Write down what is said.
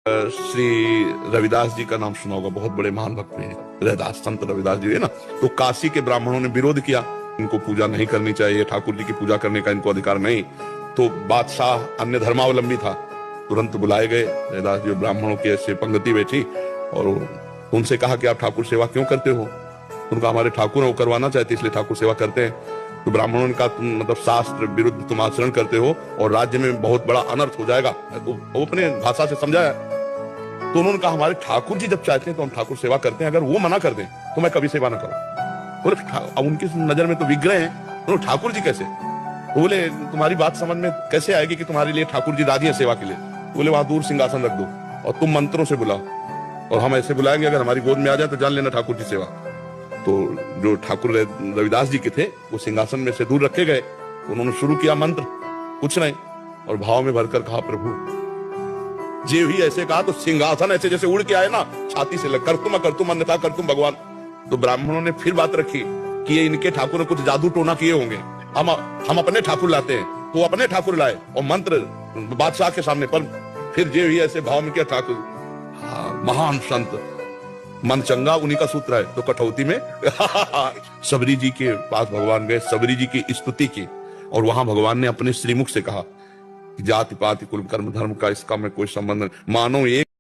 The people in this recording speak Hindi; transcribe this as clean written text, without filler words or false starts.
श्री रविदास जी का नाम सुना होगा, बहुत बड़े महान भक्त हैं रविदास, संत रविदास जी है ना। तो काशी के ब्राह्मणों ने विरोध किया, इनको पूजा नहीं करनी चाहिए, ठाकुर जी की पूजा करने का इनको अधिकार नहीं। तो बादशाह अन्य धर्मावलंबी था, तुरंत बुलाए गए रविदास जी, ब्राह्मणों की ऐसे पंक्ति बैठी और उनसे कहा कि आप ठाकुर सेवा क्यों करते हो। उनका हमारे ठाकुर वो करवाना चाहते इसलिए ठाकुर सेवा करते हैं। तो ब्राह्मणों ने कहा तुम मतलब शास्त्र विरुद्ध तुम आचरण करते हो और राज्य में बहुत बड़ा अनर्थ हो जाएगा। तो वो अपने भाषा से समझाया। तो उन्होंने कहा हमारे ठाकुर जी जब चाहते हैं तो हम ठाकुर सेवा करते हैं, अगर वो मना कर दें तो मैं कभी सेवा ना करूं। बोले अब उनकी नजर में तो विग्रह हैं, तो ठाकुर जी कैसे। तो बोले तुम्हारी बात समझ में कैसे आएगी कि तुम्हारे लिए ठाकुर जी राजी है सेवा के लिए। बोले वहां दूर सिंहासन रख दो और तुम मंत्रों से बुलाओ और हम ऐसे बुलाएंगे, अगर हमारी गोद में आ जाए तो जान लेना ठाकुर जी सेवा। तो जो ठाकुर रविदास जी के थे वो सिंहासन में से दूर रखे गए, उन्होंने शुरू किया मंत्र, कुछ नहीं, और भाव में भरकर कहा प्रभु जी ही ऐसे कहा तो सिंहासन ऐसे जैसे उड़ के आए ना, छाती से लग कर तुम अन्यथा कर तुम भगवान। तो ब्राह्मणों ने फिर बात रखी कि ये इनके ठाकुर ने कुछ जादू टोना किए होंगे, हम अपने ठाकुर लाते हैं। तो अपने ठाकुर लाए और मंत्र बादशाह के सामने, पर फिर जे ही ऐसे भाव में किया ठाकुर। महान संत मन चंगा उन्हीं का सूत्र है। तो कठौती में सबरी जी के पास भगवान गए, सबरी जी की स्तुति की और वहां भगवान ने अपने श्रीमुख से कहा जाति पाति कुल कर्म धर्म का इसका में कोई संबंध नहीं, मानो एक